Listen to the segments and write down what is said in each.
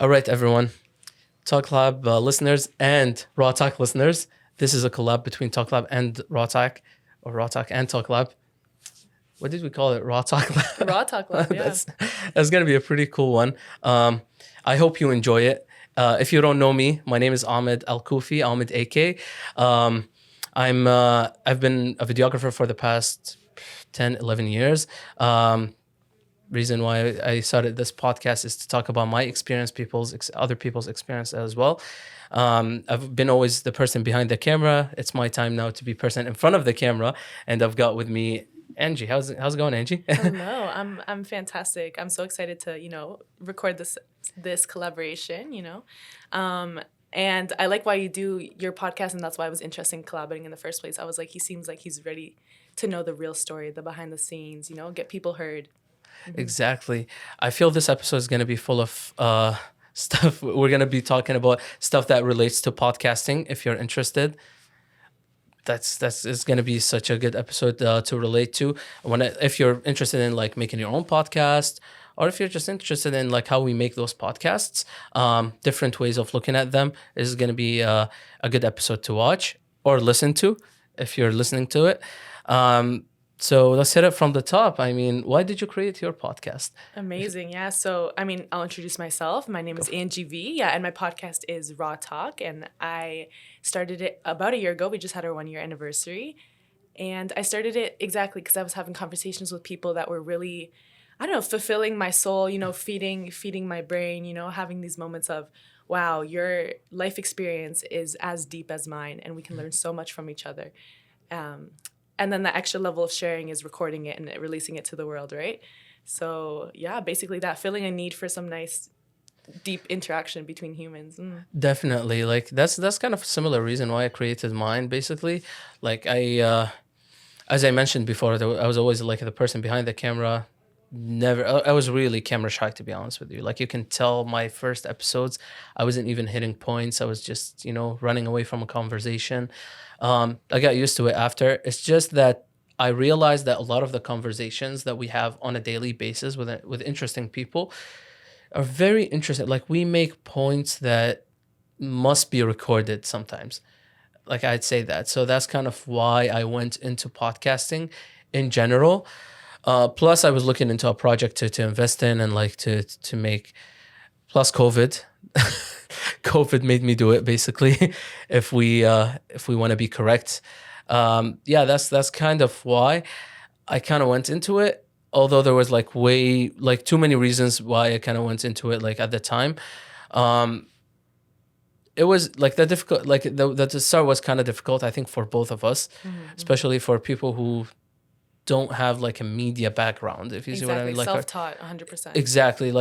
All right, everyone. TalkLab listeners and RawTalk listeners. This is a collab between TalkLab and RawTalk, or RawTalk and TalkLab. What did we call it? RawTalk. Raw Talk Lab, yeah. That's gonna be a pretty cool one. I hope you enjoy it. If you don't know me, my name is Ahmed Al Kufi, Ahmed AK. I've been a videographer for the past 10, 11 years. Reason why I started this podcast is to talk about my experience, other people's experience as well. I've been always the person behind the camera. It's my time now to be person in front of the camera, and I've got with me Angie. How's it going, Angie? Oh no, I'm fantastic. I'm so excited to record this collaboration. And I like why you do your podcast, and that's why I was interested in collaborating in the first place. I was like, he seems like he's ready to know the real story, the behind the scenes. Get people heard. Exactly. I feel this episode is going to be full of stuff. We're going to be talking about stuff that relates to podcasting. If you're interested, that's it's going to be such a good episode to relate to. If you're interested in like making your own podcast, or if you're just interested in like how we make those podcasts, different ways of looking at them, this is going to be a good episode to watch or listen to if you're listening to it. So let's hit it from the top. I mean, why did you create your podcast? Amazing. Yeah. So, I'll introduce myself. My name is Angie V. Yeah. And my podcast is RawTalk. And I started it about a year ago. We just had our 1-year anniversary. And I started it exactly because I was having conversations with people that were really, fulfilling my soul, feeding my brain, having these moments of, wow, your life experience is as deep as mine. And we can learn so much from each other. And then the extra level of sharing is recording it and releasing it to the world, right? So, yeah, basically that, filling a need for some nice, deep interaction between humans. Definitely. Like, that's kind of a similar reason why I created mine, basically. Like, as I mentioned before, I was always, like, the person behind the camera. I was really camera shy, to be honest with you. Like, you can tell my first episodes, I wasn't even hitting points. I was just, running away from a conversation. I got used to it after. It's just that I realized that a lot of the conversations that we have on a daily basis with interesting people are very interesting. Like, we make points that must be recorded sometimes. Like, I'd say that. So that's kind of why I went into podcasting in general. Plus, I was looking into a project to invest in and like to make. Plus, COVID. COVID made me do it, basically. if we want to be correct, that's kind of why I kind of went into it. Although there was too many reasons why I kind of went into it. Like at the time, it was like the difficult. Like the start was kind of difficult, I think, for both of us, especially for people who don't have like a media background. If you see what I mean, like self-taught, 100%. Exactly,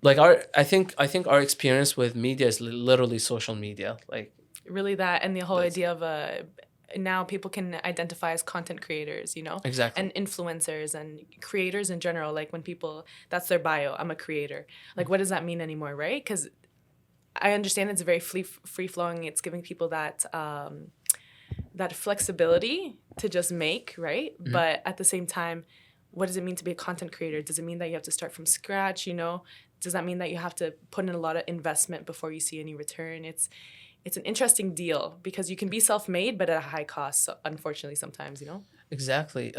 I think our experience with media is literally social media, like really that, and the whole idea of now people can identify as content creators, Exactly, and influencers and creators in general. Like when people, that's their bio, I'm a creator. Like what does that mean anymore, right? Because I understand it's very free flowing. It's giving people that that flexibility to just make, right? Mm-hmm. But at the same time, what does it mean to be a content creator? Does it mean that you have to start from scratch, Does that mean that you have to put in a lot of investment before you see any return? It's an interesting deal because you can be self-made, but at a high cost, so unfortunately, sometimes, Exactly.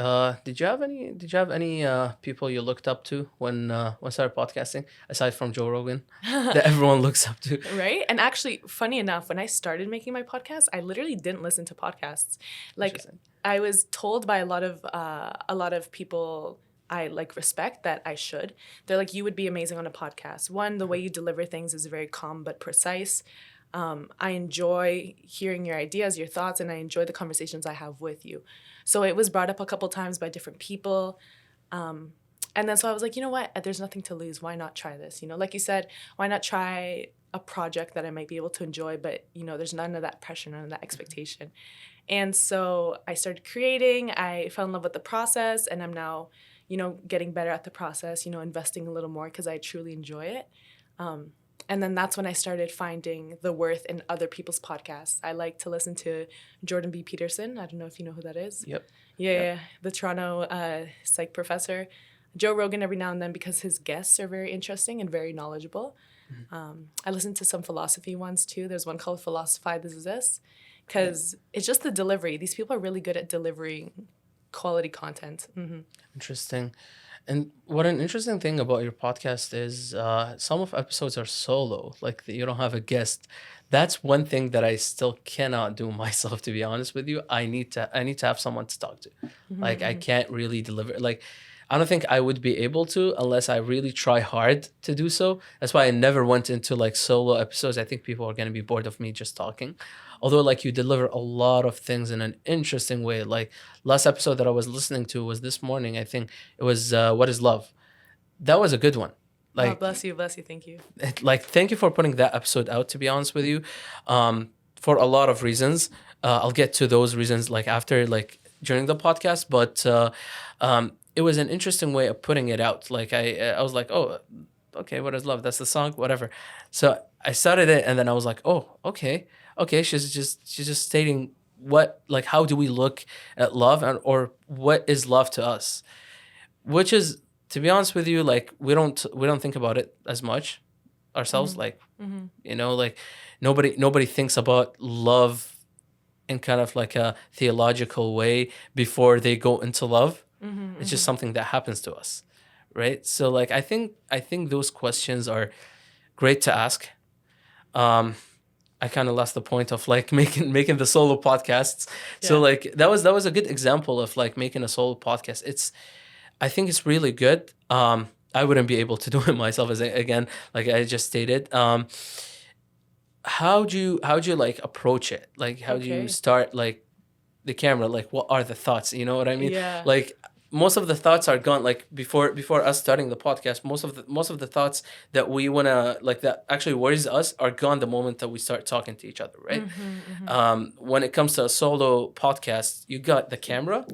Did you have any people you looked up to when started podcasting, aside from Joe Rogan, that everyone looks up to? Right. And actually, funny enough, when I started making my podcast, I literally didn't listen to podcasts. Like I was told by a lot of people I respect that I should. They're like, you would be amazing on a podcast. One, the way you deliver things is very calm but precise. I enjoy hearing your ideas, your thoughts, and I enjoy the conversations I have with you. So it was brought up a couple times by different people. And then so I was like, you know what? There's nothing to lose. Why not try this? Like you said, why not try a project that I might be able to enjoy, but, there's none of that pressure, none of that expectation. And so I started creating. I fell in love with the process, and I'm now, getting better at the process, investing a little more because I truly enjoy it. And then that's when I started finding the worth in other people's podcasts. I like to listen to Jordan B. Peterson. I don't know if you know who that is. Yep. Yeah, the Toronto psych professor. Joe Rogan every now and then because his guests are very interesting and very knowledgeable. I listened to some philosophy ones too. There's one called Philosophy This Is This, because it's just the delivery. These people are really good at delivering quality content. Interesting. And what an interesting thing about your podcast is some of episodes are solo, like you don't have a guest. That's one thing that I still cannot do myself, to be honest with you. I need to have someone to talk to. Like I can't really deliver. Like I don't think I would be able to unless I really try hard to do so. That's why I never went into like solo episodes. I think people are gonna be bored of me just talking. Although like you deliver a lot of things in an interesting way. Like last episode that I was listening to was this morning. I think it was What is Love. That was a good one. Oh, Like bless you, thank you. like thank you for putting that episode out, to be honest with you, for a lot of reasons. I'll get to those reasons like after, like during the podcast, but it was an interesting way of putting it out. Like I was like, oh, okay, What is Love, that's the song, whatever. So I started it and then I was like, oh, okay, she's just stating what, like how do we look at love, and or what is love to us, which is, to be honest with you, like we don't think about it as much ourselves. Like like nobody thinks about love in kind of like a theological way before they go into love. It's just something that happens to us, right? So like I think those questions are great to ask. I kind of lost the point of like making the solo podcasts. So Yeah. like that was a good example of like making a solo podcast. I think it's really good. I wouldn't be able to do it myself, as again, like I just stated. How do you like approach it? Like how do you Okay. start like the camera? Like what are the thoughts? You know what I mean? Yeah. Like most of the thoughts are gone. Like before us starting the podcast, most of the thoughts that we wanna like that actually worries us are gone the moment that we start talking to each other, right? When it comes to a solo podcast, you got the camera.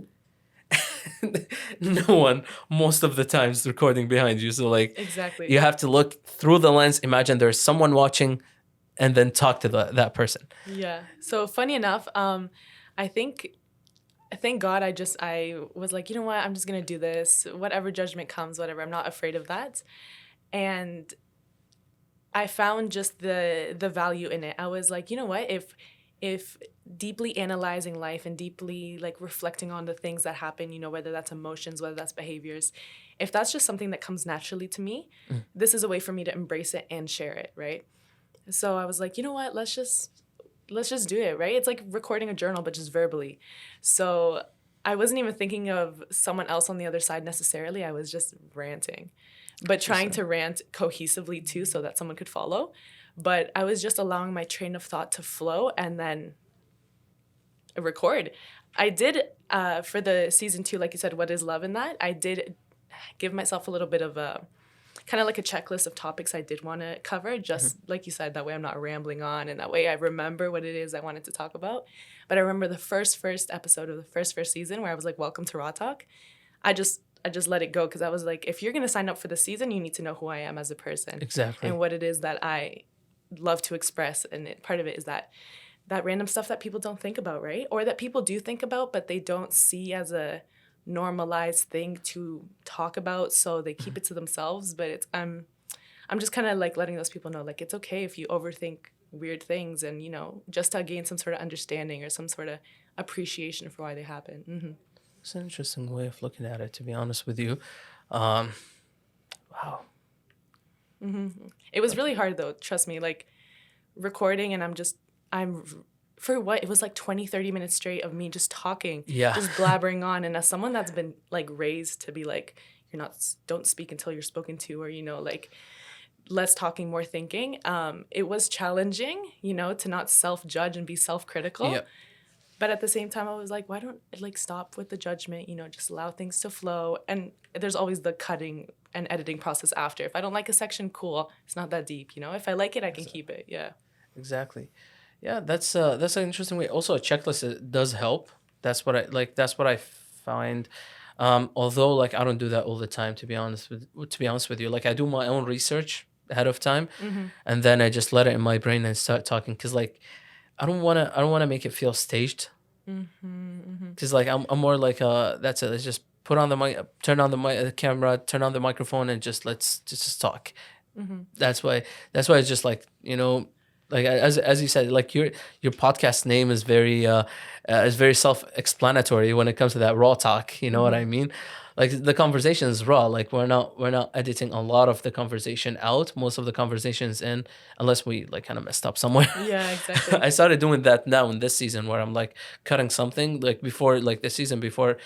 No one most of the times recording behind you, so like Exactly. you have to look through the lens, imagine there's someone watching, and then talk to that person. Yeah. So funny enough, I think thank God I was like, you know what, I'm just gonna do this. Whatever judgment comes, whatever. I'm not afraid of that. And I found just the value in it. I was like, you know what, if deeply analyzing life and deeply like reflecting on the things that happen, whether that's emotions, whether that's behaviors, if that's just something that comes naturally to me, this is a way for me to embrace it and share it, right? So I was like, you know what, let's just do it, right? It's like recording a journal, but just verbally. So I wasn't even thinking of someone else on the other side necessarily. I was just ranting, but trying to rant cohesively too so that someone could follow. But I was just allowing my train of thought to flow and then record. I did, for the season 2, like you said, what is love in that? I did give myself a little bit of a kind of like a checklist of topics I did want to cover, just like you said, that way I'm not rambling on and that way I remember what it is I wanted to talk about. But I remember the first episode of the first season where I was like, welcome to RawTalk. I just let it go because I was like, if you're going to sign up for the season, you need to know who I am as a person. Exactly. And what it is that I love to express. And part of it is that random stuff that people don't think about, right? Or that people do think about, but they don't see as a normalized thing to talk about, so they keep it to themselves. But I'm just kind of like letting those people know, like, it's okay if you overthink weird things, and just to gain some sort of understanding or some sort of appreciation for why they happen. It's an interesting way of looking at it, to be honest with you. Wow. It was really hard though, trust me, like recording, and I'm for what it was like 20-30 minutes straight of me just talking, Yeah. just blabbering on. And as someone that's been like raised to be like, don't speak until you're spoken to, or like less talking, more thinking, it was challenging, to not self-judge and be self-critical. Yep. But at the same time, I was like, why don't like stop with the judgment, just allow things to flow. And there's always the cutting and editing process after. If I don't like a section, cool, it's not that deep, if I like it, I can keep it. Yeah. Exactly. Yeah, that's an interesting way. Also, a checklist does help. That's what I find. Although like I don't do that all the time, to be honest with you. Like I do my own research ahead of time, and then I just let it in my brain and start talking. Cause like I don't wanna make it feel staged. Cause like I'm more like that's it. Let's just put on the mic, turn on the camera, turn on the microphone, and just let's just talk. That's why it's just like, like as you said, like your podcast name is very self-explanatory when it comes to that raw talk. You know what I mean? Like the conversation is raw. Like we're not editing a lot of the conversation out. Most of the conversations in, unless we like kind of messed up somewhere. Yeah, exactly. I started doing that now in this season where I'm like cutting something. Like before, like the season before,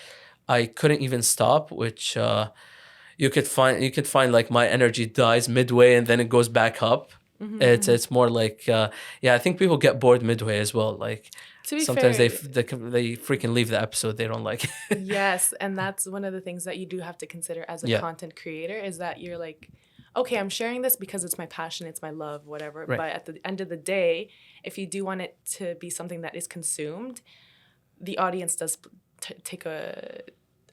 I couldn't even stop, which you could find like my energy dies midway and then it goes back up. It's more like yeah, I think people get bored midway as well. Like To be sometimes fair, they freaking leave the episode, they don't like it. yes, and that's one of the things that you do have to consider as a Yeah, content creator is that you're like, okay, I'm sharing this because it's my passion, it's my love, whatever. right. But at the end of the day, if you do want it to be something that is consumed, the audience does take a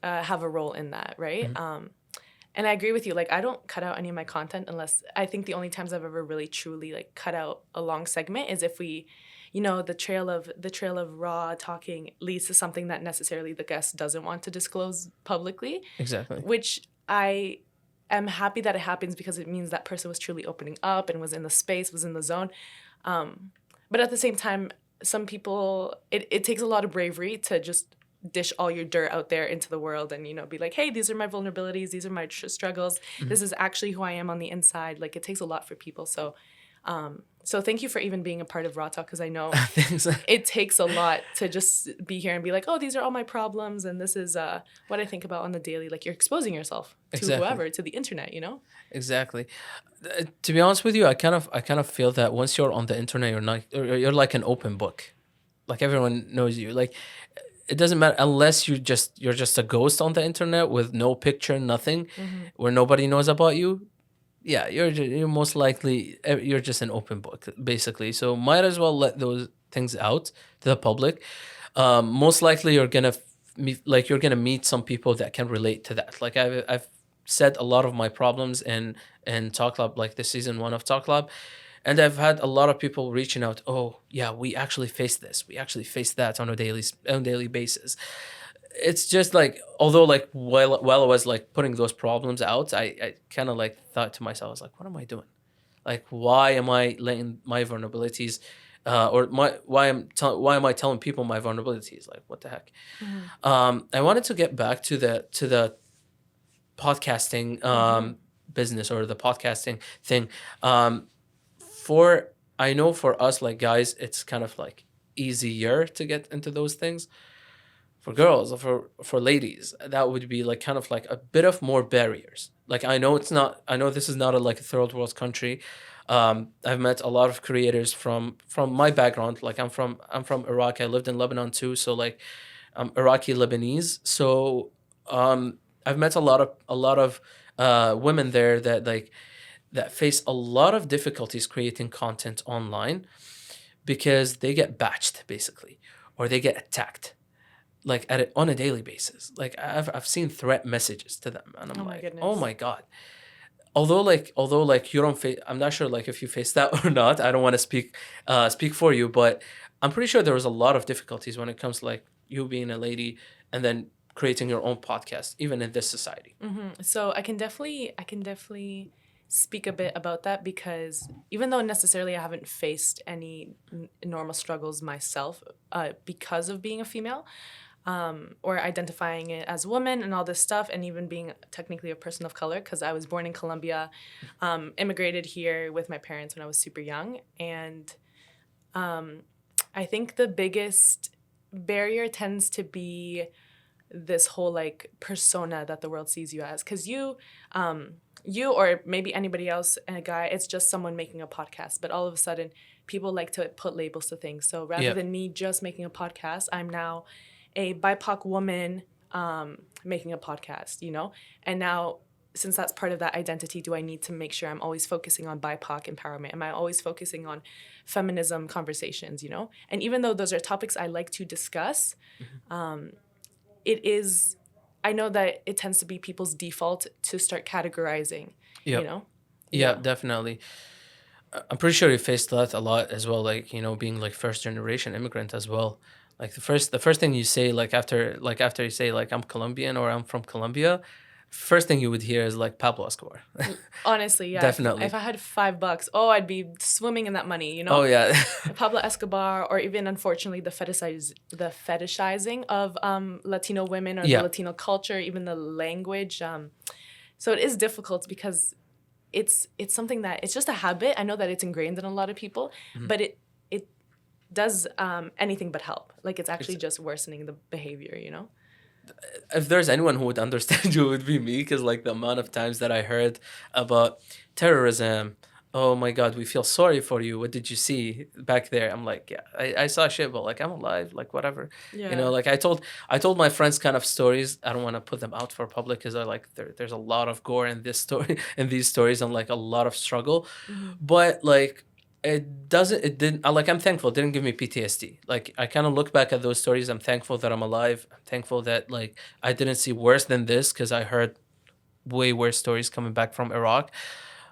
have a role in that, right? And I agree with you. Like, I don't cut out any of my content unless I think the only times I've ever really truly like cut out a long segment is if we, the trail of raw talking leads to something that necessarily the guest doesn't want to disclose publicly, Exactly. which I am happy that it happens because it means that person was truly opening up and was in the space, was in the zone. But at the same time, some people, it takes a lot of bravery to just dish all your dirt out there into the world and be like, hey, these are my vulnerabilities, these are my struggles, this is actually who I am on the inside. Like, it takes a lot for people. So thank you for even being a part of RawTalk, because I know Things like- it takes a lot to just be here and be like, oh, these are all my problems and this is what I think about on the daily. Like, you're exposing yourself to Exactly. whoever, to the internet. Exactly. To be honest with you, I kind of feel that once you're on the internet, you're like an open book. Like everyone knows you. Like it doesn't matter unless you're just a ghost on the internet with no picture, nothing, where nobody knows about you. Yeah, you're most likely you're just an open book basically. So might as well let those things out to the public. Most likely you're gonna meet some people that can relate to that. Like I've said a lot of my problems in TalkLab, like the season 1 of TalkLab, and I've had a lot of people reaching out. Oh yeah, we actually face this. We actually face that on a daily basis. It's just like, although like while I was like putting those problems out, I kind of like thought to myself, I was like, what am I doing? Like, why am I letting my vulnerabilities, or why am I telling people my vulnerabilities? Like, what the heck? I wanted to get back to the podcasting business, or the podcasting thing. For I know for us, like guys, it's kind of like easier to get into those things. For girls, or for ladies, that would be like kind of like a bit of more barriers. Like I know this is not like a third world country. I've met a lot of creators from my background. Like I'm from Iraq. I lived in Lebanon too, so like I'm Iraqi Lebanese. So I've met a lot of women there that face a lot of difficulties creating content online, because they get batched basically, or they get attacked like on a daily basis. Like I've seen threat messages to them, and I'm Oh my like, goodness. oh my god. Although you don't face, I'm not sure like if you face that or not. I don't want to speak for you, but I'm pretty sure there was a lot of difficulties when it comes to like you being a lady and then creating your own podcast, even in this society. So I can definitely speak a bit about that, because even though necessarily I haven't faced any normal struggles myself, because of being a female, or identifying it as a woman and all this stuff, and even being technically a person of color, because I was born in Colombia, immigrated here with my parents when I was super young, and I think the biggest barrier tends to be this whole like persona that the world sees you as, because you or maybe anybody else, a guy, it's just someone making a podcast, but all of a sudden people like to put labels to things. So rather Yeah. than me just making a podcast, I'm now a BIPOC woman making a podcast, and now, since that's part of that identity, do I need to make sure I'm always focusing on BIPOC empowerment? Am I always focusing on feminism conversations, and even though those are topics I like to discuss, it is, I know that it tends to be people's default to start categorizing, Yep. you know? Yeah, definitely. I'm pretty sure you faced that a lot as well, like, being like first generation immigrant as well. Like the first thing you say, like after you say like I'm Colombian or I'm from Colombia, first thing you would hear is like Pablo Escobar. Honestly, yeah. Definitely. If I had $5, oh, I'd be swimming in that money, you know? Oh yeah. Pablo Escobar, or even unfortunately the fetishizing of Latino women or the Yeah. Latino culture, even the language. So it is difficult because it's something that it's just a habit. I know that it's ingrained in a lot of people, but it does anything but help. Like it's actually just worsening the behavior, you know? If there's anyone who would understand you, it would be me, because like the amount of times that I heard about terrorism, oh my god, we feel sorry for you, what did you see back there? I'm like, yeah, I saw shit, but like I'm alive, like whatever. Yeah. You know, like I told my friends kind of stories. I don't want to put them out for public, because I like there's a lot of gore in this story in these stories, and like a lot of struggle. But like it didn't like, I'm thankful it didn't give me PTSD. Like I kind of look back at those stories, I'm thankful that I'm alive, I'm thankful that like I didn't see worse than this, because I heard way worse stories coming back from Iraq.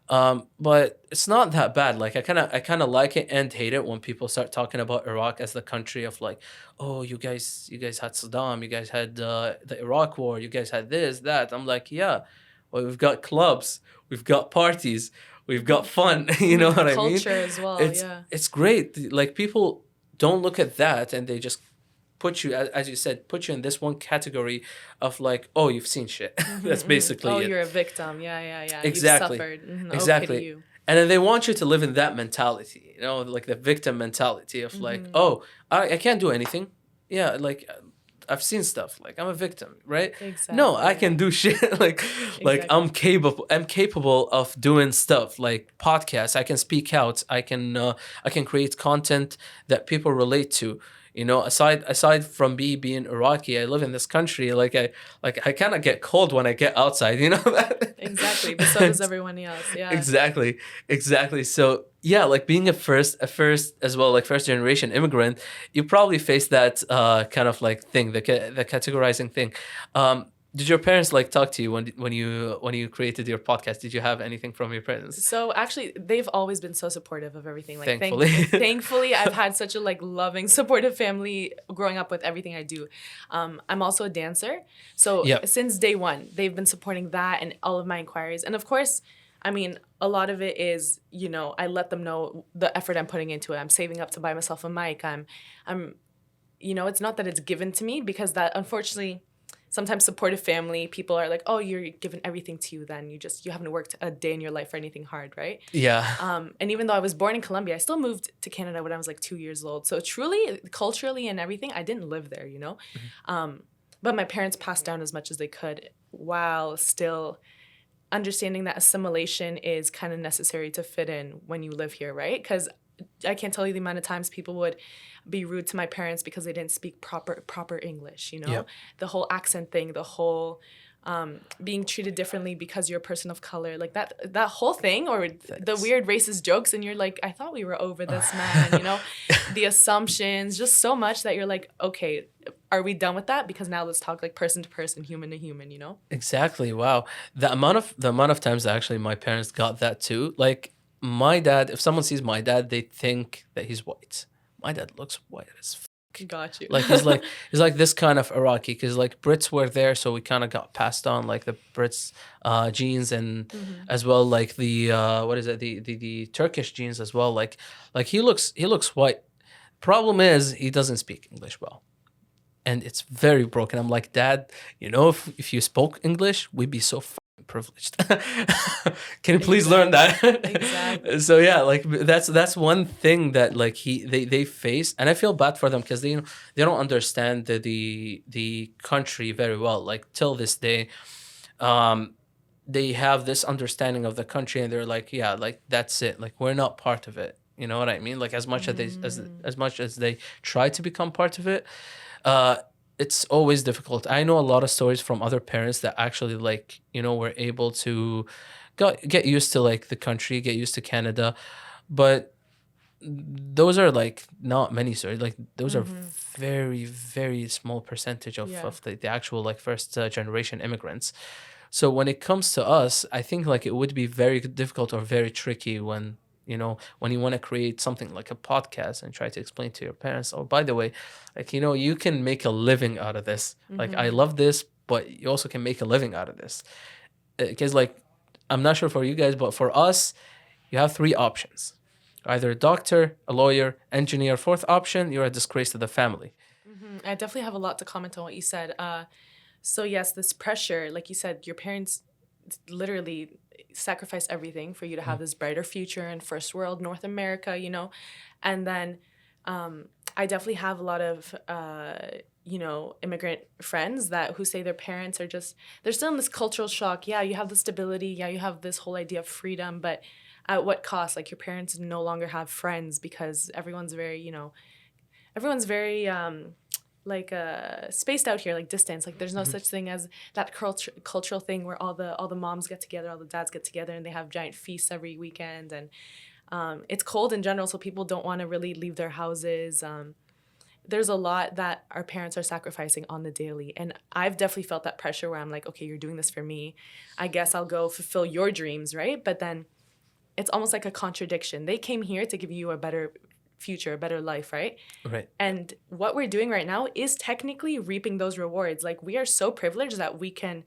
But it's not that bad. Like I kind of like it and hate it when people start talking about Iraq as the country of like, oh, you guys had Saddam, you guys had the Iraq war, you guys had this, that. I'm like, yeah, well, we've got clubs, we've got parties, we've got fun. You know what I mean? Culture as well, it's yeah. it's great. Like people don't look at that, and they just put you, as you said, put you in this one category of like, oh, you've seen shit. That's basically Oh, it. you're a victim. Yeah. Exactly. You've suffered. Oh, Exactly. pity you. And then they want you to live in that mentality, you know, like the victim mentality of like, oh, I can't do anything. Yeah, like I've seen stuff. Like I'm a victim, right? No, I Exactly. can do shit. Like I'm capable of doing stuff like podcasts. I can speak out. I can create content that people relate to. You know, aside from me being Iraqi, I live in this country. I kind of get cold when I get outside. You know that. Exactly, but so does everyone else. Yeah. Exactly. So yeah, like being a first as well, like first generation immigrant, you probably face that kind of like thing, the categorizing thing. Did your parents like talk to you when you created your podcast? Did you have anything from your parents? So actually, they've always been so supportive of everything. Like Thankfully. thankfully, I've had such a like loving, supportive family growing up with everything I do. I'm also a dancer, so Yeah. since day one, they've been supporting that and all of my inquiries. And of course, I mean, a lot of it is, you know, I let them know the effort I'm putting into it. I'm saving up to buy myself a mic. I'm, you know, it's not that it's given to me, because that unfortunately sometimes supportive family people are like, oh, you're given everything to you, then you haven't worked a day in your life for anything hard, right? Yeah. And even though I was born in Colombia, I still moved to Canada when I was like 2 years old. So truly, culturally and everything, I didn't live there, you know. But my parents passed down as much as they could, while still understanding that assimilation is kind of necessary to fit in when you live here, right? Because I can't tell you the amount of times people would be rude to my parents because they didn't speak proper English, you know? Yep. The whole accent thing, the whole being treated differently because you're a person of color, like that whole thing, or the weird racist jokes, and you're like, I thought we were over this, man, you know? The assumptions, just so much that you're like, okay, are we done with that? Because now let's talk like person to person, human to human, you know? Exactly. Wow. The amount of times that actually my parents got that too. Like my dad, if someone sees my dad, they think that he's white. My dad looks white as Got you. like he's like this kind of Iraqi, because like Brits were there, so we kind of got passed on like the Brits genes, and as well like the what is it, the Turkish genes as well. Like he looks white. Problem is he doesn't speak English well, and it's very broken. I'm like, Dad, you know, if you spoke English, we'd be so privileged. Can you please learn that? Exactly. So yeah, like that's one thing that like they face, and I feel bad for them, because they don't understand the country very well. Like till this day, they have this understanding of the country, and they're like, yeah, like that's it. Like we're not part of it. You know what I mean? Like as much as they try to become part of it, uh, it's always difficult. I know a lot of stories from other parents that actually like, you know, were able to get used to like the country, get used to Canada, but those are like not many stories. Like those are very very small percentage of Yeah. of the actual like first generation immigrants. So when it comes to us, I think like it would be very difficult or very tricky when, you know, when you want to create something like a podcast and try to explain to your parents, oh, by the way, like, you know, you can make a living out of this. Like I love this. but you also can make a living out of this. Because like, I'm not sure for you guys, but for us, you have three options: either a doctor, a lawyer, engineer. Fourth option, you're a disgrace to the family. I definitely have a lot to comment on what you said. So yes, this pressure, like you said, your parents literally sacrificed everything for you to have this brighter future in first world North America, and then I definitely have a lot of immigrant friends that who say their parents are just they're still in this cultural shock. Yeah, you have the stability. Yeah, you have this whole idea of freedom, but at what cost? Like your parents no longer have friends because everyone's very spaced out here, like distance. Like there's no such thing as that cultural thing where all the moms get together, all the dads get together, and they have giant feasts every weekend. And it's cold in general, so people don't want to really leave their houses. There's a lot that our parents are sacrificing on the daily, and I've definitely felt that pressure where I'm like, okay, you're doing this for me. I guess I'll go fulfill your dreams, right? But then it's almost like a contradiction. They came here to give you a better future, a better life, right? Right. And what we're doing right now is technically reaping those rewards. Like we are so privileged that we can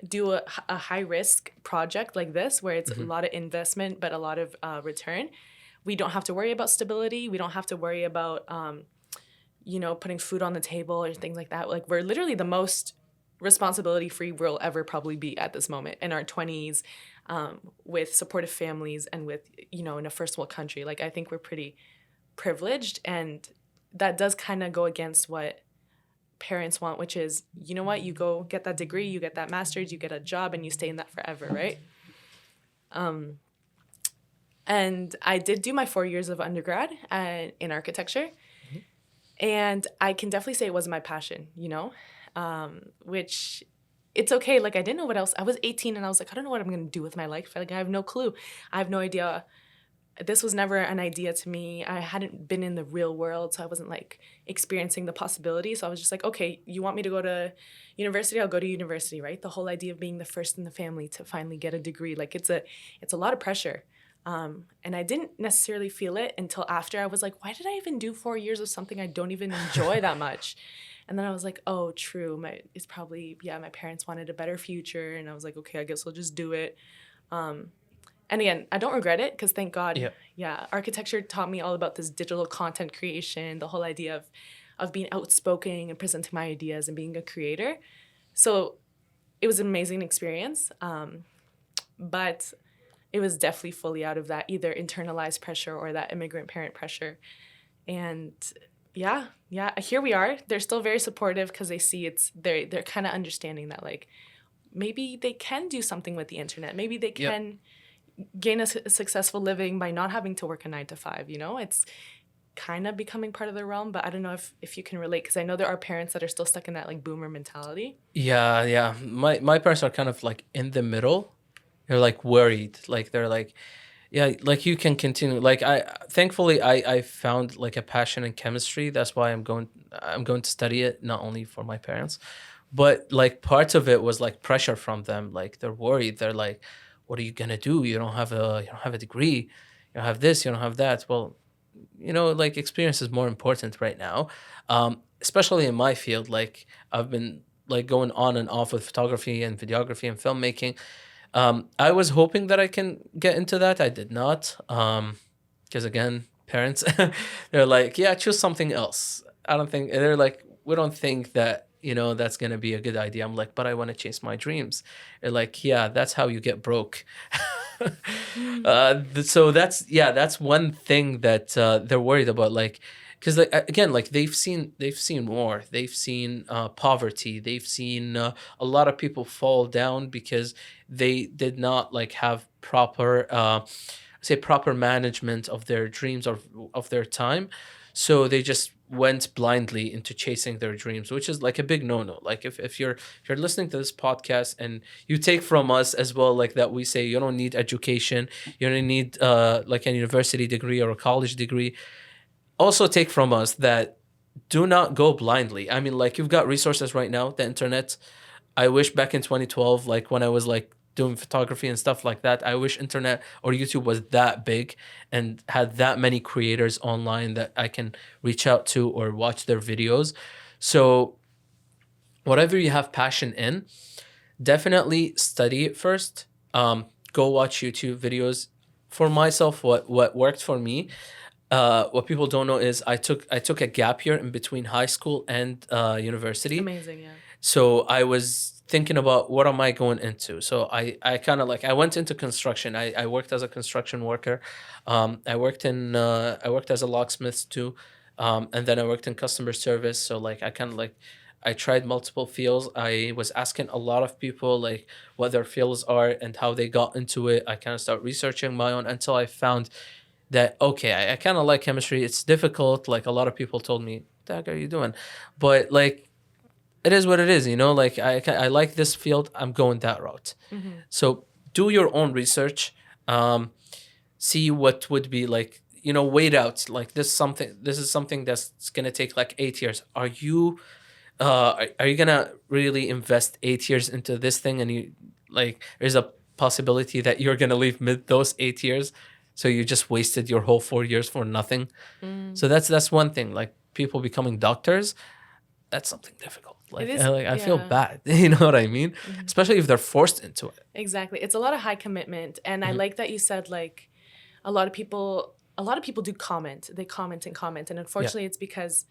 do a high risk project like this where it's a lot of investment but a lot of return. We don't have to worry about stability. We don't have to worry about putting food on the table or things like that. Like we're literally the most responsibility free we'll ever probably be at this moment in our 20s, with supportive families and with in a first world country. Like I think we're pretty privileged, and that does kind of go against what parents want, which is, you know what, you go get that degree, you get that master's, you get a job, and you stay in that forever, right? And I did do my 4 years of undergrad in architecture, and I can definitely say it wasn't my passion, which it's okay. Like I didn't know what else. I was 18 and I was like, I don't know what I'm going to do with my life. Like I have no clue. I have no idea. This was never an idea to me. I hadn't been in the real world, so I wasn't like experiencing the possibilities. So I was just like, okay, you want me to go to university? I'll go to university, right? The whole idea of being the first in the family to finally get a degree, like it's a lot of pressure. And I didn't necessarily feel it until after. I was like, why did I even do 4 years of something I don't even enjoy that much? And then I was like, oh, true. My parents wanted a better future. And I was like, okay, I guess I'll just do it. And again, I don't regret it because thank God, architecture taught me all about this digital content creation, the whole idea of being outspoken and presenting my ideas and being a creator. So it was an amazing experience, but it was definitely fully out of that either internalized pressure or that immigrant parent pressure. And yeah, here we are. They're still very supportive because they see they're kind of understanding that like maybe they can do something with the internet. Maybe they can gain a successful living by not having to work a 9 to 5. It's kind of becoming part of the realm, but I don't know if you can relate, because I know there are parents that are still stuck in that like boomer mentality. Yeah. My parents are kind of like in the middle. They're like worried. Like they're like, yeah, like you can continue. Like thankfully I found like a passion in chemistry. That's why I'm going to study it, not only for my parents, but like parts of it was like pressure from them. Like they're worried. They're like, what are you gonna do? You don't have a degree. You don't have this. You don't have that. Well, like experience is more important right now, especially in my field. Like I've been like going on and off with photography and videography and filmmaking. I was hoping that I can get into that. I did not, because again, parents, they're like, yeah, choose something else. I don't think they're like, we don't think that that's gonna be a good idea. I'm like, but I want to chase my dreams. They're like, yeah, that's how you get broke. So that's one thing that they're worried about, like, because like again, like they've seen war, they've seen poverty, they've seen a lot of people fall down because they did not like have proper management of their dreams or of their time, so they just went blindly into chasing their dreams, which is like a big no-no. Like if you're listening to this podcast and you take from us as well, like that we say you don't need education, you don't need like a university degree or a college degree, also take from us that do not go blindly. I mean, like you've got resources right now, the internet. I wish back in 2012, like when I was like doing photography and stuff like that, I wish internet or YouTube was that big and had that many creators online that I can reach out to or watch their videos. So whatever you have passion in, definitely study it first. Go watch YouTube videos. For myself, what worked for me, what people don't know is I took a gap year in between high school and university. Amazing, yeah. So I was thinking about what am I going into. So I kind of like I went into construction. I worked as a construction worker. I worked as a locksmith too, and then I worked in customer service. So like I kind of like I tried multiple fields. I was asking a lot of people like what their fields are and how they got into it. I kind of started researching my own until I found that okay, I kind of like chemistry. It's difficult. Like a lot of people told me, "What the heck are you doing?" But like it is what it is, you know. Like I like this field. I'm going that route. Mm-hmm. So do your own research. Um, See what would be like. You know, wait out. Like this something. This is something that's gonna take like 8 years. Are you gonna really invest 8 years into this thing? And you like there's a possibility that you're gonna leave mid those 8 years. So you just wasted your whole 4 years for nothing. Mm. So that's one thing. Like people becoming doctors, that's something difficult. It Like is, I feel yeah. bad. You know what I mean? Mhm. Especially if they're forced into it. Exactly. It's a lot of high commitment, and I Mhm. like that you said like a lot of people do comment. They comment and comment, and Yeah, unfortunately, it's because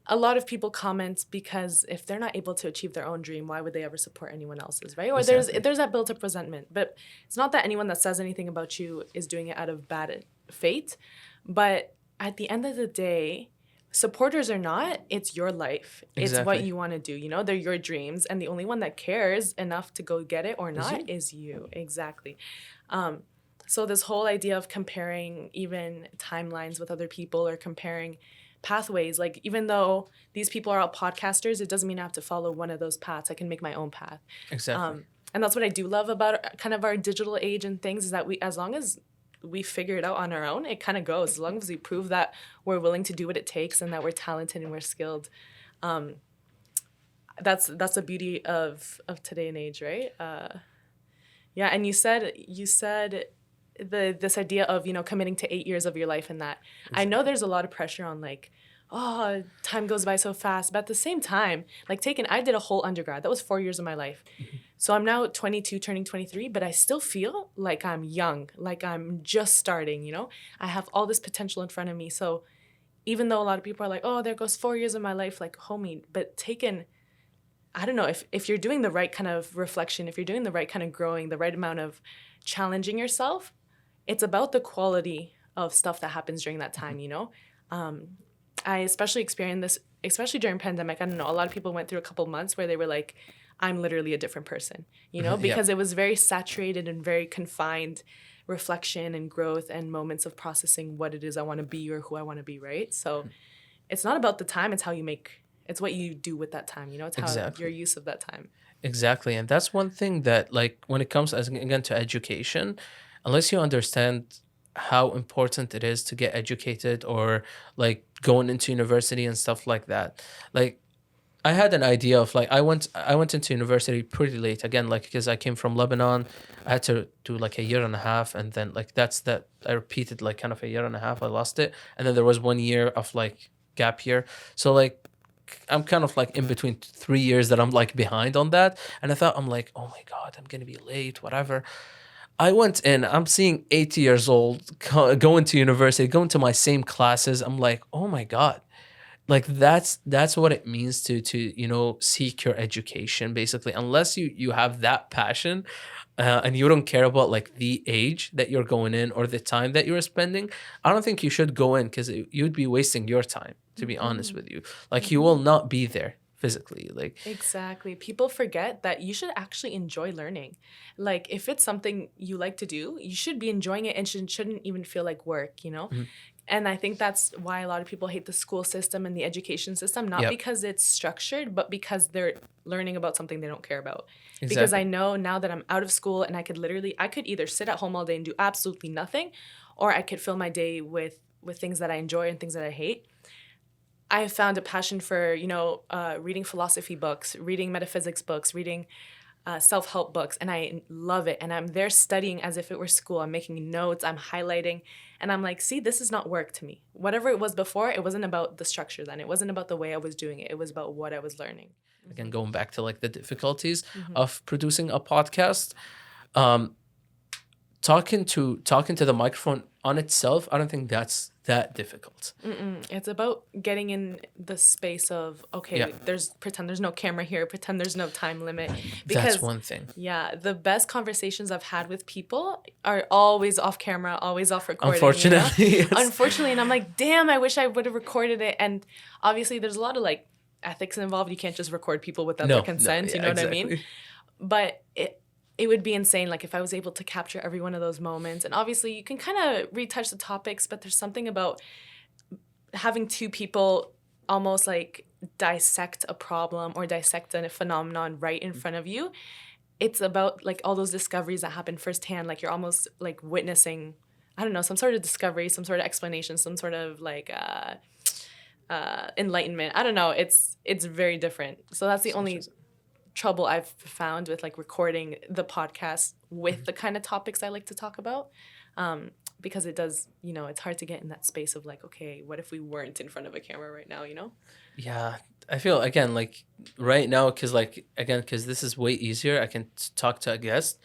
a lot of people comment because if they're not able to achieve their own dream, why would they ever support anyone else's, right? Or there's exactly. there's that built-up resentment. But it's not that anyone that says anything about you is doing it out of bad fate, but at the end of the day, supporters or not, it's your life. It's what Exactly. you want to do. They're your dreams, and the only one that cares enough to go get it or Is not you. is you. Exactly. Um, so this whole idea of comparing even timelines with other people or comparing pathways, like even though these people are all podcasters, it doesn't mean I have to follow one of those paths. I can make my own path. Exactly. And that's what I do love about kind of our digital age and things is that as long as we figure it out on our own, it kind of goes. As long as we prove that we're willing to do what it takes and that we're talented and we're skilled, um, that's the beauty of today and age, right? Yeah, and you said this idea of committing to 8 years of your life and that. I know there's a lot of pressure on like, oh, time goes by so fast, but at the same time, like I did a whole undergrad. That was 4 years of my life. Mhm. So I'm now 22, turning 23, but I still feel like I'm young, like I'm just starting. I have all this potential in front of me. So even though a lot of people are like, oh, there goes 4 years of my life, like homie, but I don't know, if you're doing the right kind of reflection, if you're doing the right kind of growing, the right amount of challenging yourself, it's about the quality of stuff that happens during that time, Mhm. Um, I especially experienced this, especially during pandemic. I don't know, a lot of people went through a couple months where they were like, I'm literally a different person, Yeah. because it was very saturated and very confined reflection and growth and moments of processing what it is I want to be or who I want to be, right? So it's not about the time, it's what you do with that time, it's how your Exactly. use of that time. Exactly. And that's one thing that like when it comes as again to education, unless you understand how important it is to get educated or like going into university and stuff like that. Like I had an idea of like I went into university pretty late again, like because I came from Lebanon. I had to do like a year and a half, and then like that's that I repeated like kind of a year and a half. I lost it, and then there was 1 year of like gap year. So like I'm kind of like in between 3 years that I'm like behind on that, and I thought I'm like, oh my god, I'm gonna be late, whatever. I went in. I'm seeing 80 years old going to university, going to my same classes. I'm like, oh my god, like that's what it means to seek your education basically, unless you have that passion, and you don't care about like the age that you're going in or the time that you're spending. I don't think you should go in because you'd be wasting your time, to be honest Mm-hmm. with you. Like you will Mm-hmm. not be there physically, like. Exactly. People forget that you should actually enjoy learning. Like, if it's something you like to do, you should be enjoying it and shouldn't even feel like work. Mhm. And I think that's why a lot of people hate the school system and the education system, not Yep. because it's structured, but because they're learning about something they don't care about. Because I Exactly. know now that I'm out of school and I could either sit at home all day and do absolutely nothing, or I could fill my day with things that I enjoy and things that I hate. I have found a passion for, reading philosophy books, reading metaphysics books, reading self-help books, and I love it. And I'm there studying as if it were school. I'm making notes, I'm highlighting, and I'm like, see, this is not work to me. Whatever it was before, it wasn't about the structure then. It wasn't about the way I was doing it. It was about what I was learning. Again, going back to like the difficulties of producing a podcast, um, talking to the microphone on itself, I don't think that's that difficult. It's about getting in the space of, okay, pretend there's no camera here, pretend there's no time limit. Because, that's one thing. Yeah, the best conversations I've had with people are always off camera, always off recording. Unfortunately, yes. Unfortunately, and I'm like, damn, I wish I would have recorded it. And obviously, there's a lot of like ethics involved. You can't just record people without their consent. You know exactly. what I mean? But it would be insane, like, if I was able to capture every one of those moments. And obviously, you can kind of retouch the topics, but there's something about having two people almost, like, dissect a problem or dissect a phenomenon right in front of you. It's about, like, all those discoveries that happen firsthand. Like, you're almost, like, witnessing, I don't know, some sort of discovery, some sort of explanation, some sort of, like, enlightenment. I don't know. It's very different. So that's the only trouble I've found with like recording the podcast with the kind of topics I like to talk about, because it does, you know, it's hard to get in that space of like, okay, what if we weren't in front of a camera right now, you know? Yeah, I feel again like right now because this is way easier. I can talk to a guest.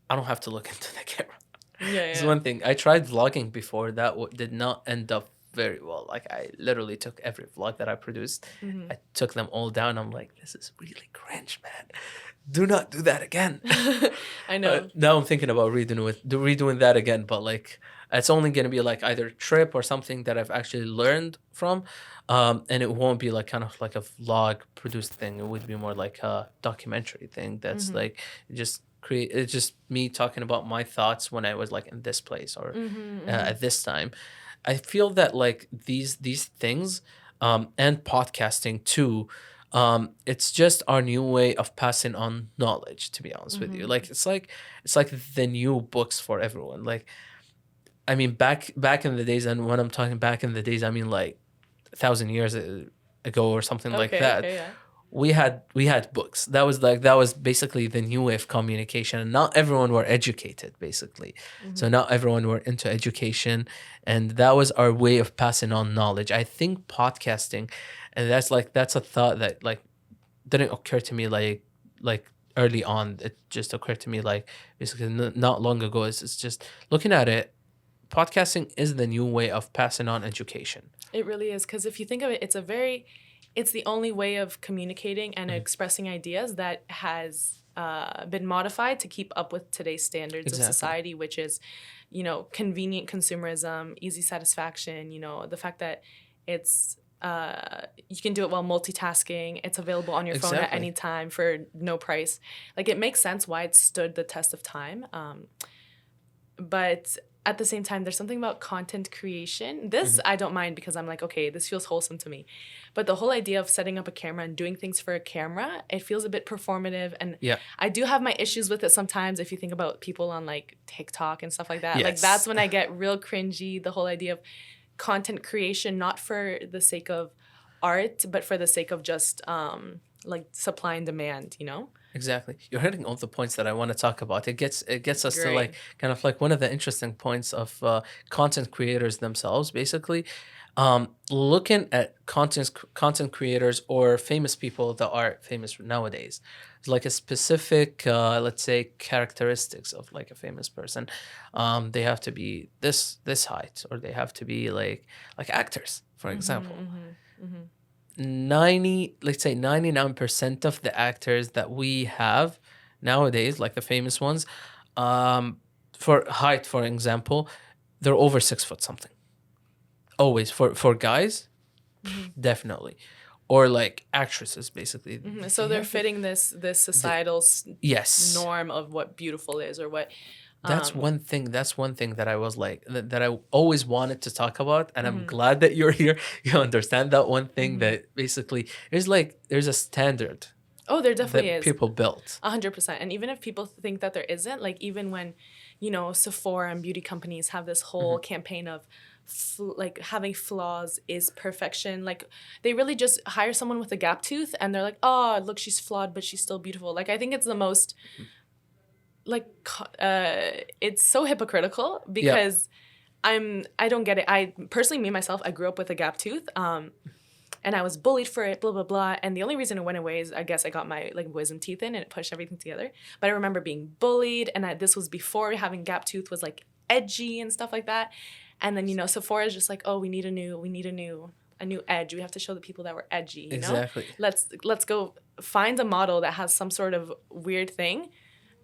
I don't have to look into the camera. Yeah, It's one thing. I tried vlogging before that did not end up very well. Like I literally took every vlog that I produced. I took them all down. I'm like, this is really cringe, man. Do not do that again. I know. Now I'm thinking about redoing that again, but like it's only gonna be like either a trip or something that I've actually learned from, and it won't be like kind of like a vlog produced thing. It would be more like a documentary thing. That's like it's just me talking about my thoughts when I was like in this place or at this time. I feel that like these things and podcasting too, it's just our new way of passing on knowledge, to be honest with you. Like it's like the new books for everyone. Like I mean back in the days, and when I'm talking back in the days, I mean like 1,000 years ago or something like that. Okay, yeah. We had books. That was basically the new way of communication, and not everyone were educated basically. So not everyone were into education, and that was our way of passing on knowledge. I think podcasting, and that's a thought that like didn't occur to me like early on. It just occurred to me like basically not long ago. It's just looking at it. Podcasting is the new way of passing on education. It really is, because if you think of it, it's the only way of communicating and expressing ideas that has been modified to keep up with today's standards of society, which is, you know, convenient consumerism, easy satisfaction, you know, the fact that it's you can do it while multitasking. It's available on your phone at any time for no price. Like, it makes sense why it stood the test of time. But at the same time, there's something about content creation. This I don't mind, because I'm like, okay, this feels wholesome to me. But the whole idea of setting up a camera and doing things for a camera, it feels a bit performative. And I do have my issues with it sometimes. If you think about people on like TikTok and stuff like that, like that's when I get real cringy. The whole idea of content creation, not for the sake of art, but for the sake of just like supply and demand, you know? Exactly. You're hitting all the points that I want to talk about. It gets us to like kind of like one of the interesting points of content creators themselves, basically. Looking at content creators or famous people that are famous nowadays. It's like a specific, let's say, characteristics of like a famous person. They have to be this height, or they have to be like actors, for example. 99% of the actors that we have nowadays, like the famous ones, for height, for example, they're over 6 foot something. Always for guys, definitely, or like actresses, basically. So they're fitting this societal norm of what beautiful is, or what. That's one thing that I was like that I always wanted to talk about, and I'm glad that you're here. You understand that one thing that basically there's a standard. Oh, there definitely is. People built 100%. And even if people think that there isn't, like even when, you know, Sephora and beauty companies have this whole campaign of like having flaws is perfection. Like they really just hire someone with a gap tooth and they're like, oh, look, she's flawed, but she's still beautiful. Like I think it's the most like it's so hypocritical Yeah. because I don't get it. I personally, me myself, I grew up with a gap tooth. And I was bullied for it, blah, blah, blah. And the only reason it went away is I guess I got my like wisdom teeth in and it pushed everything together. But I remember being bullied, and this was before having gap tooth was like edgy and stuff like that. And then, you know, Sephora is just like, oh, we need a new edge. We have to show the people that we're edgy, you know? Exactly. Let's go find a model that has some sort of weird thing.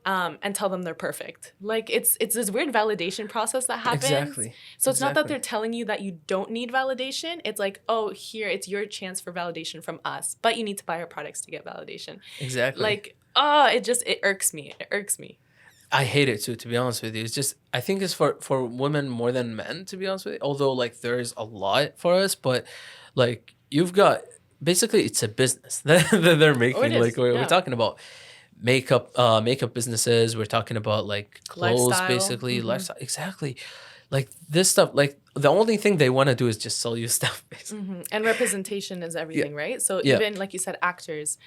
And tell them they're perfect. Like it's this weird validation process that happens. Exactly. So it's not that they're telling you that you don't need validation. It's like, oh, here, it's your chance for validation from us, but you need to buy our products to get validation. Exactly. Like, it irks me. It irks me. I hate it too, to be honest with you. It's just, I think it's for women more than men, to be honest with you. Although like there's a lot for us, but like you've got, basically it's a business that they're making. Like we're talking about makeup businesses. We're talking about like clothes, Lifestyle. basically lifestyle. Exactly. Like this stuff, like the only thing they want to do is just sell you stuff, basically. And representation is everything, right? So even like you said, actors,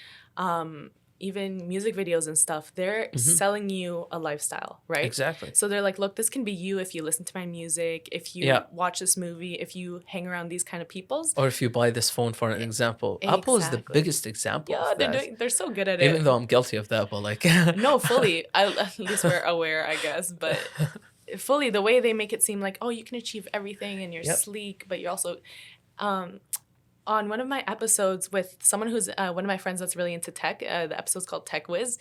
even music videos and stuff, they're selling you a lifestyle, right? Exactly. So they're like, look, this can be you if you listen to my music, if you watch this movie, if you hang around these kind of peoples. Or if you buy this phone, for an example. Apple is the biggest example of that. They're so good at it. Even though I'm guilty of that, but like... No, fully. At least we're aware, I guess. But fully, the way they make it seem like, oh, you can achieve everything and you're sleek, but you're also... on one of my episodes with someone who's one of my friends that's really into tech, the episode's called Tech Whiz,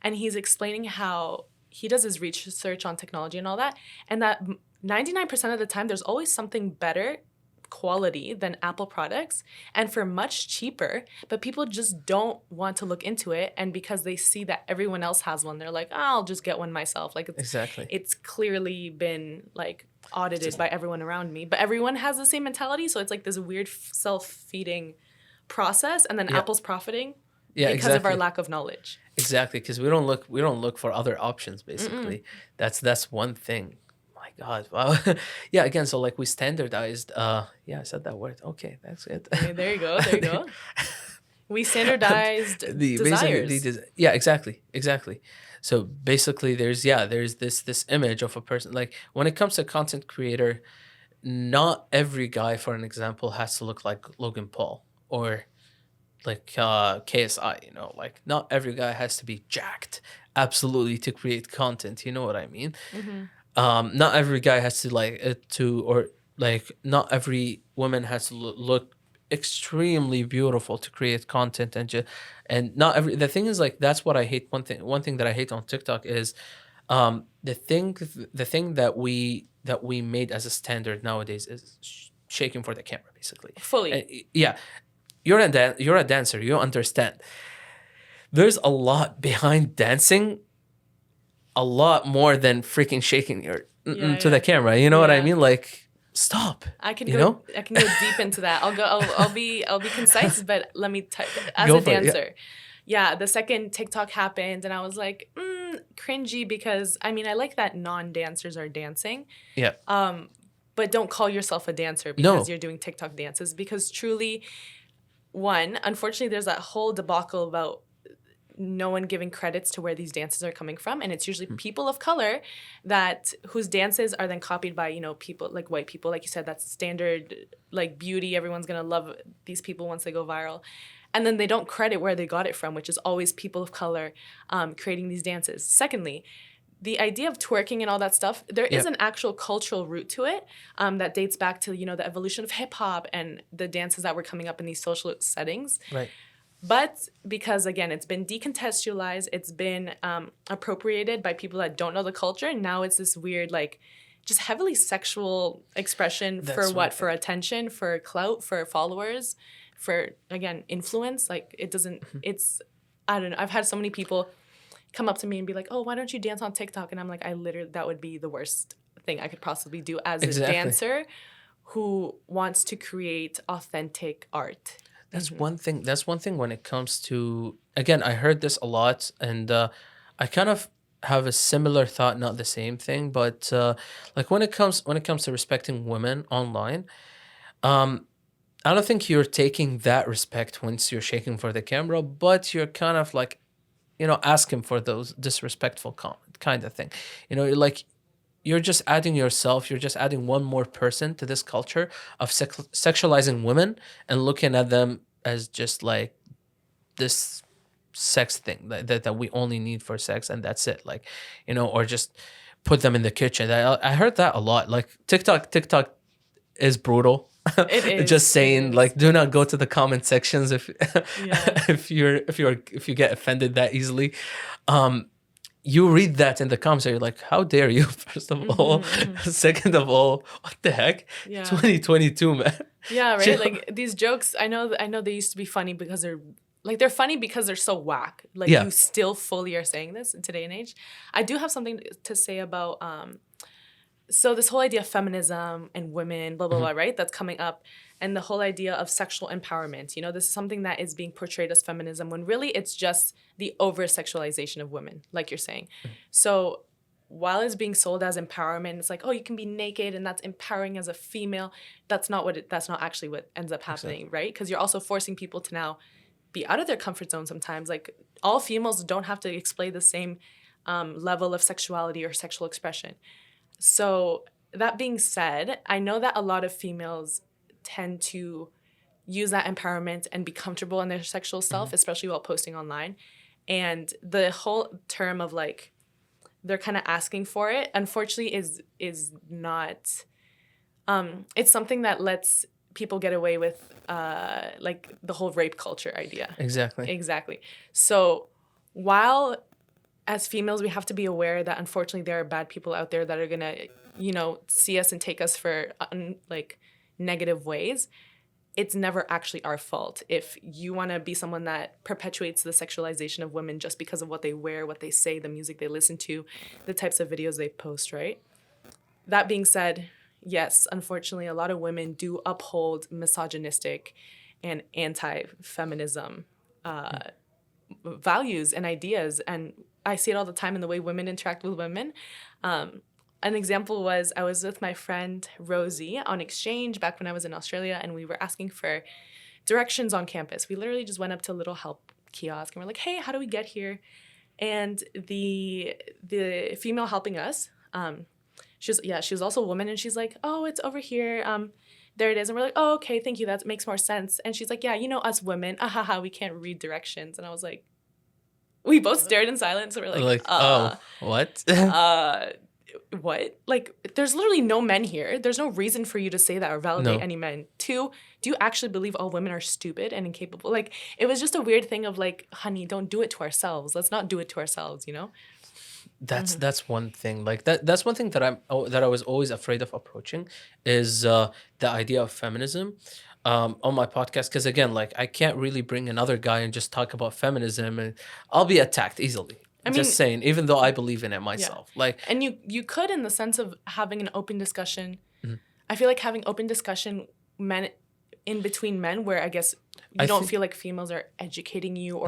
and he's explaining how he does his research on technology and all that, and that 99% of the time there's always something better quality than Apple products and for much cheaper, but people just don't want to look into it, and because they see that everyone else has one, they're like, oh, I'll just get one myself. Like it's clearly been like audited by everyone around me, but everyone has the same mentality, so it's like this weird self-feeding process, and then Apple's profiting because of our lack of knowledge. Exactly, because we don't look for other options, basically. That's one thing. My God, wow. Yeah, again, so like we standardized I said that word. Okay, that's it. Okay, there you go. We standardized desires. Exactly. So basically there's this image of a person. Like when it comes to content creator, not every guy, for an example, has to look like Logan Paul or like KSI, you know, like not every guy has to be jacked absolutely to create content, you know what I mean? Not every guy has to not every woman has to look extremely beautiful to create content, and not every, the thing is, like, that's what I hate. One thing that I hate on TikTok is the thing that we made as a standard nowadays is shaking for the camera, basically. Fully. You're a dancer, you understand. There's a lot behind dancing, a lot more than freaking shaking your to the camera. You know what I mean? Like, stop. I can go deep into that. I'll be concise, but let me as a dancer. The second TikTok happened, and I was like, cringy, because I mean, I like that non-dancers are dancing. Yeah. But don't call yourself a dancer because you're doing TikTok dances, because truly, unfortunately, there's that whole debacle about no one giving credits to where these dances are coming from, and it's usually people of color whose dances are then copied by, you know, people like white people, like you said, that's standard, like beauty, everyone's gonna love these people once they go viral, and then they don't credit where they got it from, which is always people of color creating these dances. Secondly, the idea of twerking and all that stuff, there is an actual cultural root to it that dates back to, you know, the evolution of hip hop and the dances that were coming up in these social settings. Right. But because, again, it's been decontextualized, it's been appropriated by people that don't know the culture, and now it's this weird, like, just heavily sexual expression. For attention, for clout, for followers, for, again, influence. Like, it doesn't, it's, I don't know. I've had so many people come up to me and be like, oh, why don't you dance on TikTok? And I'm like, that would be the worst thing I could possibly do as a dancer who wants to create authentic art. That's one thing when it comes to, again, I heard this a lot, and I kind of have a similar thought, not the same thing, but like when it comes to respecting women online, um, I don't think you're taking that respect once you're shaking for the camera, but you're kind of like, asking for those disrespectful comment kind of thing. Like you're just adding yourself, you're just adding one more person to this culture of sexualizing women and looking at them as just like this sex thing that we only need for sex and that's it. Like, or just put them in the kitchen. I heard that a lot. Like TikTok is brutal. It Just is. It saying, is. like, do not go to the comment sections if Yeah. if you get offended that easily. Um, you read that in the comments, and you're like, how dare you? First of all, second of all, what the heck? Yeah. 2022, man. Yeah, right. Chill. Like these jokes, I know they used to be funny because they're funny because they're so whack. Like Yeah. you still fully are saying this in today and age. I do have something to say about so this whole idea of feminism and women, blah blah blah, right? That's coming up, and the whole idea of sexual empowerment. This is something that is being portrayed as feminism when really it's just the over sexualization of women, like you're saying. So while it's being sold as empowerment, it's like, oh, you can be naked and that's empowering as a female. That's not actually what ends up happening, right? Because you're also forcing people to now be out of their comfort zone sometimes. Like all females don't have to display the same level of sexuality or sexual expression. So that being said, I know that a lot of females tend to use that empowerment and be comfortable in their sexual self, especially while posting online. And the whole term of like, they're kind of asking for it, unfortunately, is not. It's something that lets people get away with, like the whole rape culture idea. Exactly. So while as females we have to be aware that unfortunately there are bad people out there that are gonna, see us and take us for like negative ways. It's never actually our fault if you want to be someone that perpetuates the sexualization of women just because of what they wear, what they say, the music they listen to, the types of videos they post, right? That being said, yes, unfortunately, a lot of women do uphold misogynistic and anti-feminism values and ideas. And I see it all the time in the way women interact with women. An example was I was with my friend Rosie on exchange back when I was in Australia, and we were asking for directions on campus. We literally just went up to a little help kiosk and we're like, hey, how do we get here? And the female helping us, she was also a woman, and she's like, oh, it's over here. There it is. And we're like, oh, okay, thank you. That makes more sense. And she's like, yeah, us women, we can't read directions. And I was like, we both stared in silence. And we're like, oh, what? What? Like, there's literally no men here. There's no reason for you to say that or validate any men. 2, do you actually believe all women are stupid and incapable? Like, it was just a weird thing of like, honey, don't do it to ourselves. Let's not do it to ourselves, That's one thing. Like that's one thing that I was always afraid of approaching is the idea of feminism on my podcast, because again, like I can't really bring another guy and just talk about feminism and I'll be attacked easily. Just saying, even though I believe in it myself. Yeah. Like, and you could, in the sense of having an open discussion. I feel like having open discussion in between men, where I guess you don't feel like females are educating you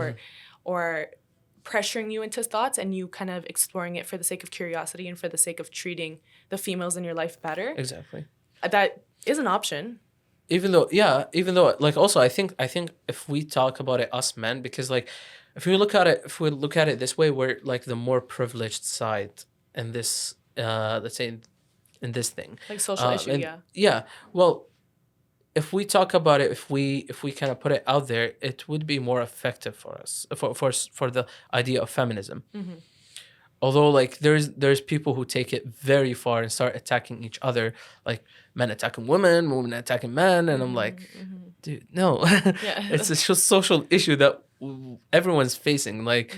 or pressuring you into thoughts, and you kind of exploring it for the sake of curiosity and for the sake of treating the females in your life better. Exactly. That is an option. Even though like also I think if we talk about it, us men, because like if we look at it this way, we're like the more privileged side in this let's say in this thing, like social issue. Well, if we talk about it, if we kind of put it out there, it would be more effective for us for the idea of feminism. Although like there's people who take it very far and start attacking each other, like men attacking women attacking men, and I'm like, dude, no. It's a social issue that everyone's facing. Like,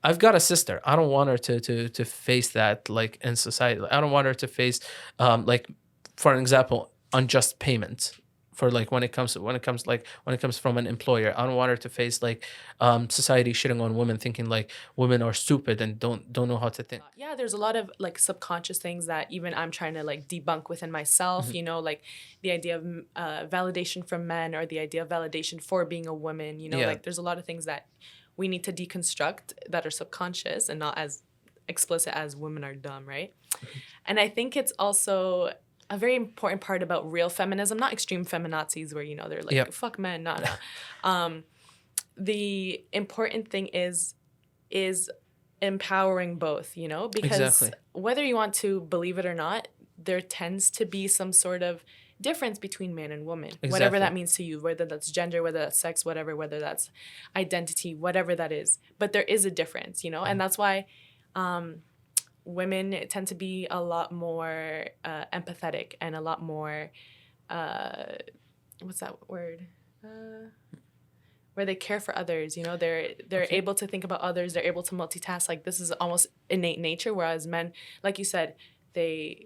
I've got a sister. I don't want her to face that, like, in society. Like, I don't want her to face like, for an example, unjust payment for like when it comes from an employer. I don't want her to face like society shitting on women, thinking like women are stupid and don't know how to think. Yeah, there's a lot of like subconscious things that even I'm trying to like debunk within myself. Like the idea of validation from men, or the idea of validation for being a woman. Like there's a lot of things that we need to deconstruct that are subconscious and not as explicit as women are dumb, right? And I think it's also a very important part about real feminism, not extreme feminazis where, they're like, Yep. fuck men, the important thing is empowering both, because Exactly. whether you want to believe it or not, there tends to be some sort of difference between man and woman, whatever Exactly. that means to you, whether that's gender, whether that's sex, whatever, whether that's identity, whatever that is. But there is a difference, and that's why women tend to be a lot more empathetic and a lot more, what's that word? Where they care for others, they're Okay. able to think about others, they're able to multitask. Like, this is almost innate nature, whereas men, like you said, they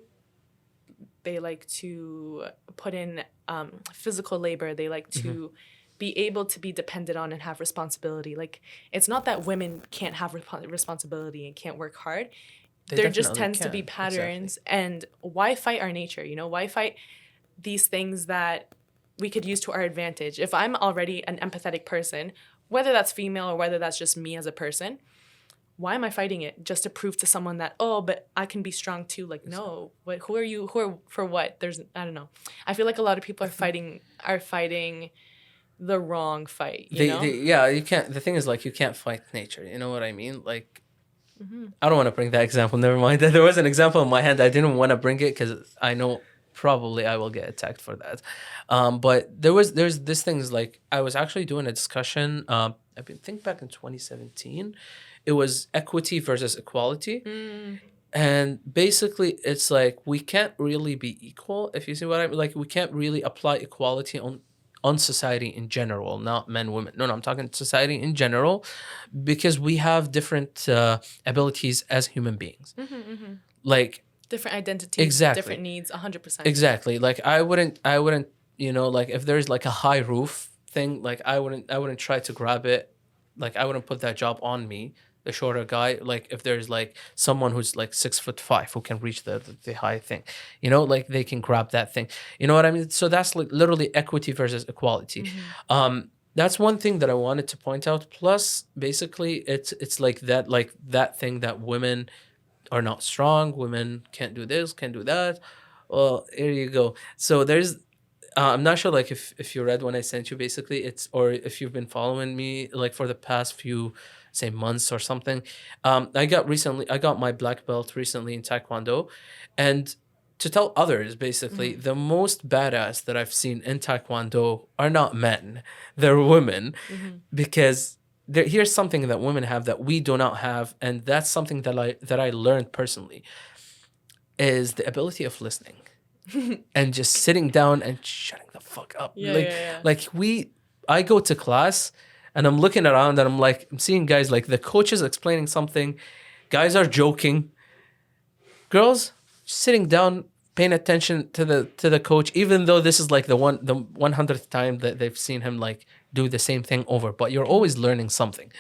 like to put in physical labor. They like to be able to be dependent on and have responsibility. Like, it's not that women can't have responsibility and can't work hard. There just definitely tends to be can. patterns. Exactly. And why fight our nature? Why fight these things that we could use to our advantage? If I'm already an empathetic person, whether that's female or whether that's just me as a person, why am I fighting it? Just to prove to someone that, oh, but I can be strong too. Like, no, who are you? Who are for what? I don't know. I feel like a lot of people are fighting the wrong fight, Yeah, you can't. The thing is, like, you can't fight nature. You know what I mean? Like, I don't want to bring that example. Never mind. There was an example in my hand. I didn't want to bring it because I know probably I will get attacked for that. But there's this thing is like I was actually doing a discussion. Think back in 2017. It was equity versus equality. And basically, it's like we can't really be equal, if you see what I mean. Like, we can't really apply equality on society in general, not men, women. No, I'm talking society in general, because we have different abilities as human beings. Like, different identities, exactly, different needs, 100%. exactly. Like, I wouldn't, like, if there's like a high roof thing, like, I wouldn't try to grab it. Like, I wouldn't put that job on me, the shorter guy. Like, if there's like someone who's like 6'5" who can reach the high thing, like, they can grab that thing. You know what I mean? So that's like literally equity versus equality. That's one thing that I wanted to point out. Plus, basically, it's like that thing that women are not strong. Women can't do this, can't do that. Well, here you go. So there's I'm not sure, like, if you read when I sent you. Basically, it's, or if you've been following me like for the past few, say, months or something. I got my black belt recently in Taekwondo, and to tell others, basically, the most badass that I've seen in Taekwondo are not men, they're women, because here's something that women have that we do not have, and that's something that I learned personally, is the ability of listening and just sitting down and shutting the fuck up. Like, I go to class and I'm looking around and I'm seeing guys, like, the coach is explaining something, guys are joking, girls sitting down paying attention to the coach, even though this is like the 100th time that they've seen him like do the same thing over, but you're always learning something.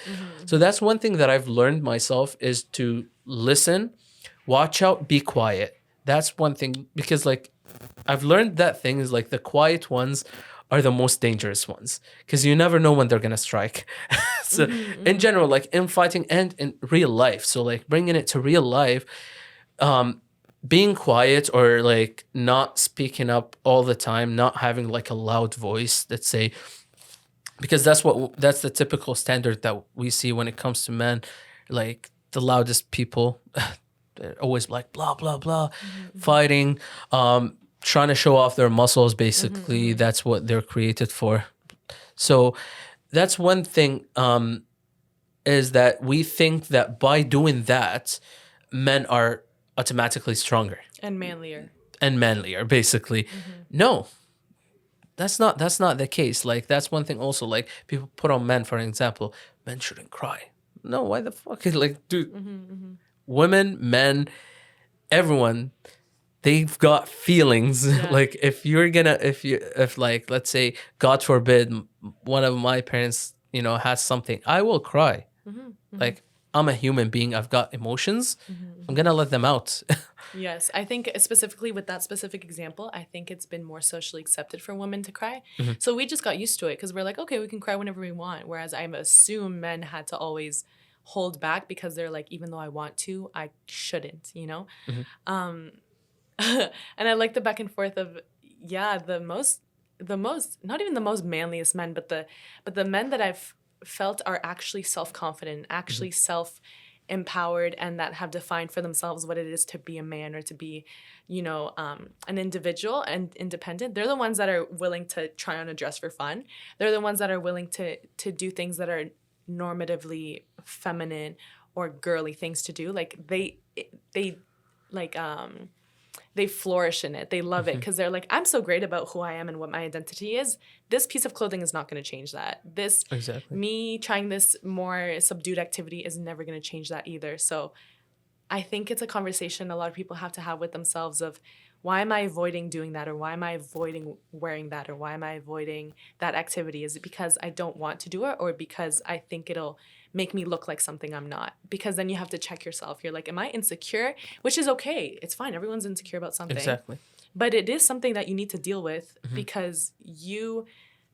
So that's one thing that I've learned myself, is to listen, watch out, be quiet. That's one thing, because like I've learned that thing is like the quiet ones are the most dangerous ones, because you never know when they're gonna strike. So in general, like in fighting and in real life, so like bringing it to real life, being quiet or like not speaking up all the time, not having like a loud voice, let's say, because that's the typical standard that we see when it comes to men, like the loudest people. They're always like blah blah blah, fighting, trying to show off their muscles, basically. That's what they're created for. So that's one thing, is that we think that by doing that, men are automatically stronger and manlier, basically. No, that's not the case. Like, that's one thing also, like, people put on men, for example, men shouldn't cry. No, why the fuck? Like, dude, women, men, everyone, they've got feelings. Like, if like, let's say, God forbid, one of my parents, has something, I will cry. Like, I'm a human being, I've got emotions. I'm gonna let them out. Yes, I think specifically with that specific example, I think it's been more socially accepted for women to cry. So we just got used to it because we're like, okay, we can cry whenever we want. Whereas I assume men had to always hold back because they're like, even though I want to, I shouldn't, you know? Hmm. Um, and I like the back and forth of, yeah, the most, not even the most manliest men, but the men that I've felt are actually self-confident, Hmm. actually self-empowered, and that have defined for themselves what it is to be a man or to be, an individual and independent. They're the ones that are willing to try on a dress for fun. They're the ones that are willing to do things that are normatively feminine or girly things to do. Like they like they flourish in it. They love it Hmm. because they're like, I'm so great about who I am and what my identity is. This piece of clothing is not going to change that. This, Exactly. me trying this more subdued activity is never going to change that either. So I think it's a conversation a lot of people have to have with themselves of, why am I avoiding doing that? Or why am I avoiding wearing that? Or why am I avoiding that activity? Is it because I don't want to do it, or because I think it'll make me look like something I'm not? Because then you have to check yourself. You're like, am I insecure? Which is okay. It's fine. Everyone's insecure about something. Exactly. But it is something that you need to deal with, Hmm. because you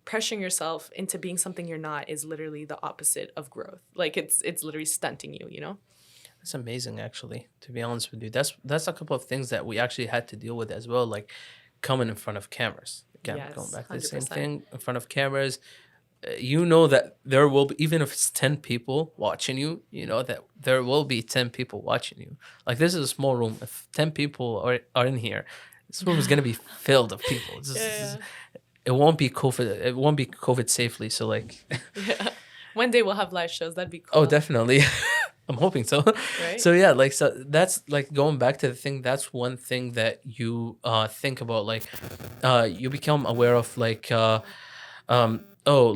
pressuring yourself into being something you're not is literally the opposite of growth. Like it's literally stunting you, you know? That's amazing, actually. To be honest with you, that's a couple of things that we actually had to deal with as well, like coming in front of cameras. Again, going Yes, back to the same 100%. thing, in front of cameras. You know that there will be, even if it's 10 people watching you, you know that there will be 10 people watching you. Like, this is a small room. If 10 people are in here, this room is going to be filled of people. Yeah, It won't be COVID. It won't be COVID safely. So, like, yeah. Yeah. One day we'll have live shows. That'd be oh, cool, definitely. I'm hoping so. right? So yeah, like, so that's like going back to the thing. That's one thing that you think about. Like, you become aware of, like, oh,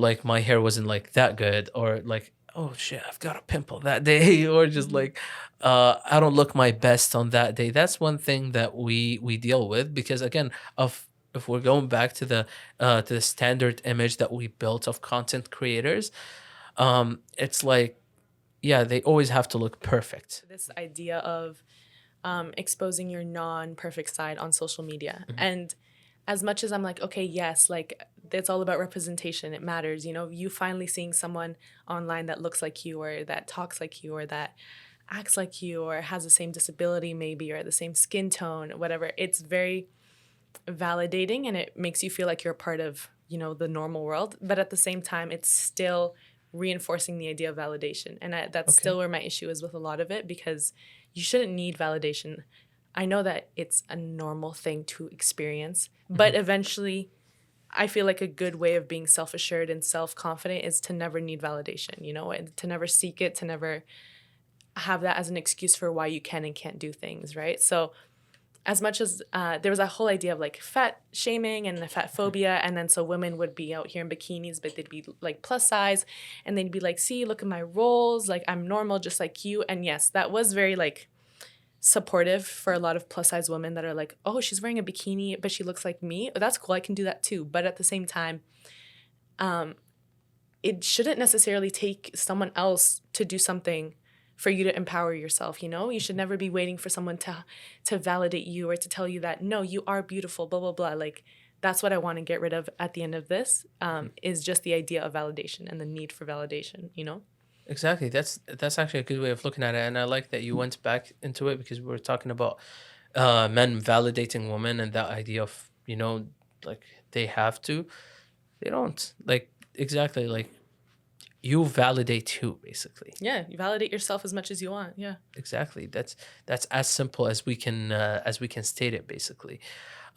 like my hair wasn't like that good, or like, oh shit, I've got a pimple that day, or just Mhm. like, I don't look my best on that day. That's one thing that we deal with, because again, of if we're going back to the standard image that we built of content creators, it's like, yeah, they always have to look perfect. This idea of exposing your non-perfect side on social media. Mhm. And as much as I'm like, okay, yes, like it's all about representation. It matters, you finally seeing someone online that looks like you, or that talks like you, or that acts like you, or has the same disability maybe, or the same skin tone, whatever. It's very validating, and it makes you feel like you're a part of, the normal world. But at the same time, it's still reinforcing the idea of validation. And that's Okay. still where my issue is with a lot of it, because you shouldn't need validation. I know that it's a normal thing to experience, Mhm. but eventually, I feel like a good way of being self assured and self confident is to never need validation, and to never seek it, to never have that as an excuse for why you can and can't do things, right? So, as much as there was a whole idea of like fat shaming and the fat phobia, and then so women would be out here in bikinis, but they'd be like plus size, and they'd be like, see, look at my rolls, like I'm normal just like you. And yes, that was very like supportive for a lot of plus size women that are like, oh, she's wearing a bikini but she looks like me, that's cool, I can do that too. But at the same time, it shouldn't necessarily take someone else to do something for you to empower yourself. You should never be waiting for someone to validate you, or to tell you that no, you are beautiful, blah blah blah. Like, that's what I want to get rid of at the end of this, is just the idea of validation and the need for validation. Exactly. That's actually a good way of looking at it, and I like that you went back into it, because we were talking about men validating women, and that idea of, like, they have to, they don't, like, exactly, like, you validate you, basically. Yeah, you validate yourself as much as you want. Yeah. Exactly. That's as simple as we can state it, basically.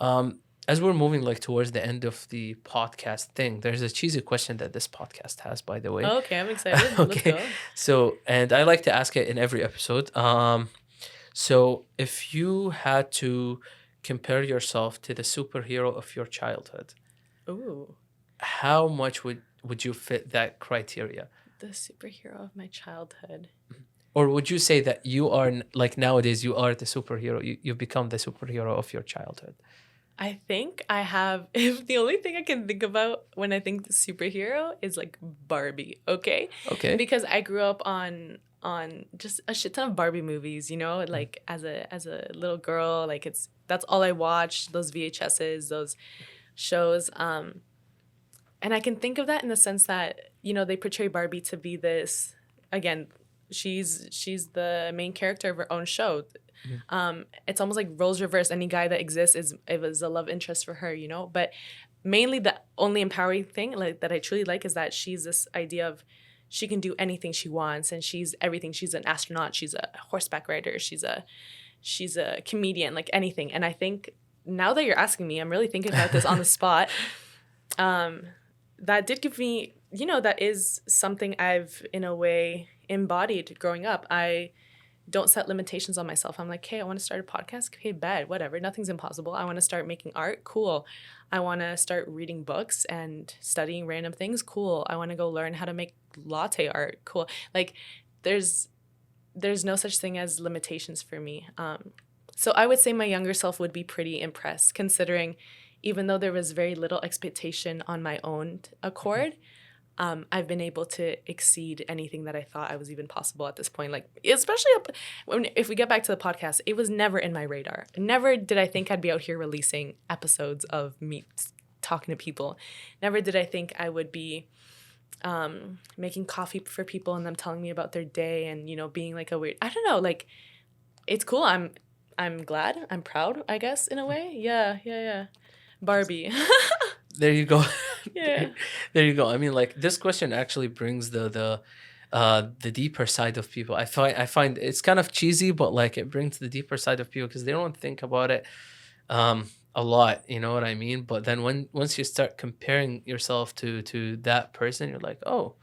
Um, as we're moving, like, towards the end of the podcast thing, there's a cheesy question that this podcast has, by the way. Okay, I'm excited. Let's Okay, go. so, and I like to ask it in every episode. So if you had to compare yourself to the superhero of your childhood, Ooh, how much would you fit that criteria? the superhero of my childhood. Or would you say that you are, like, nowadays you are the superhero? You've become the superhero of your childhood. I think I have, if the only thing I can think about when I think the superhero is like Barbie, okay? Okay. Because I grew up on just a shit ton of Barbie movies, Mm. like as a little girl, like that's all I watched, those VHSs, those shows. And I can think of that in the sense that, they portray Barbie to be this, again, She's the main character of her own show. Mm-hmm. It's almost like roles reversed. Any guy that exists it was a love interest for her, but mainly the only empowering thing like that I truly like is that she's this idea of she can do anything she wants and she's everything. She's an astronaut, she's a horseback rider, she's a comedian, like anything. And I think now that you're asking me, I'm really thinking about this on the spot. That did give me, that is something I've in a way embodied growing up. I don't set limitations on myself. I'm like, hey, I want to start a podcast. Okay, bet, whatever. Nothing's impossible. I want to start making art. Cool. I want to start reading books and studying random things. Cool. I want to go learn how to make latte art. Cool. Like, there's no such thing as limitations for me. So I would say my younger self would be pretty impressed, considering even though there was very little expectation on my own accord, I've been able to exceed anything that I thought I was even possible at this point. Like, especially if we get back to the podcast, it was never in my radar. Never did I think I'd be out here releasing episodes of me talking to people. Never did I think I would be making coffee for people and them telling me about their day and, being like a weird, I don't know, like, it's cool. I'm glad. I'm proud, I guess, in a way. Yeah. Barbie. There you go. Yeah. There you go. I mean, like, this question actually brings the deeper side of people. I find it's kind of cheesy, but like it brings the deeper side of people because they don't think about it a lot. You know what I mean? But then once you start comparing yourself to that person, you're like, oh,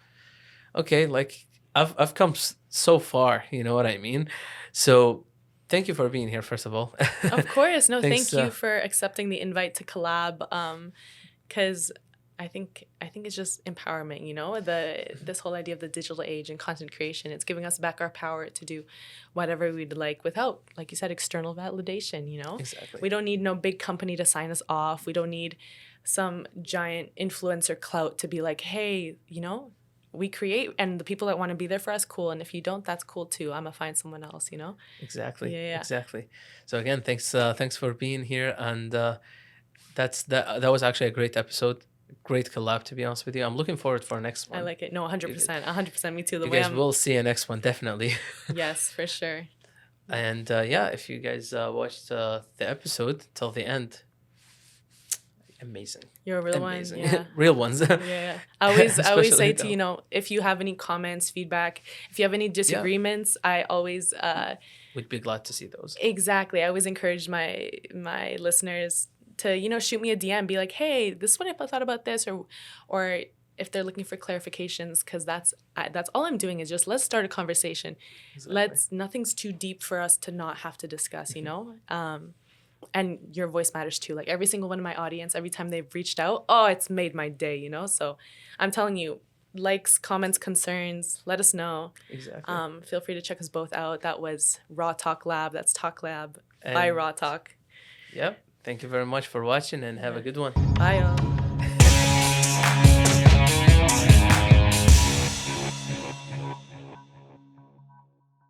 okay, like I've come so far. You know what I mean? So thank you for being here, first of all. Of course. No, Thanks, thank you for accepting the invite to collab. Because I think it's just empowerment, this whole idea of the digital age and content creation. It's giving us back our power to do whatever we'd like without, like you said, external validation, Exactly. We don't need no big company to sign us off. We don't need some giant influencer clout to be like, hey, we create, and the people that want to be there for us, cool. And if you don't, that's cool too. I'm gonna find someone else, Exactly. Yeah. Exactly. So again, thanks for being here, and that was actually a great episode, great collab. To be honest with you, I'm looking forward for our next one. I like it. No, 100%, me too. You guys will see a next one definitely. Yes, for sure. And if you guys watched the episode till the end, amazing. You're a real amazing. one. Yeah. Real ones. Yeah. I always say Especially to, if you have any comments, feedback, if you have any disagreements, I always we'd be glad to see those. Exactly. I always encourage my listeners to, shoot me a DM, be like, hey, this is what I thought about this, or if they're looking for clarifications, because that's all I'm doing is just let's start a conversation. Exactly. Nothing's too deep for us to not have to discuss, and your voice matters too. Like every single one of my audience, every time they've reached out, oh, it's made my day, So I'm telling you, likes, comments, concerns, let us know. Exactly. Feel free to check us both out. That was RawTalk. That's TalkLab by RawTalk. Yep. Thank you very much for watching and have a good one. Bye, y'all.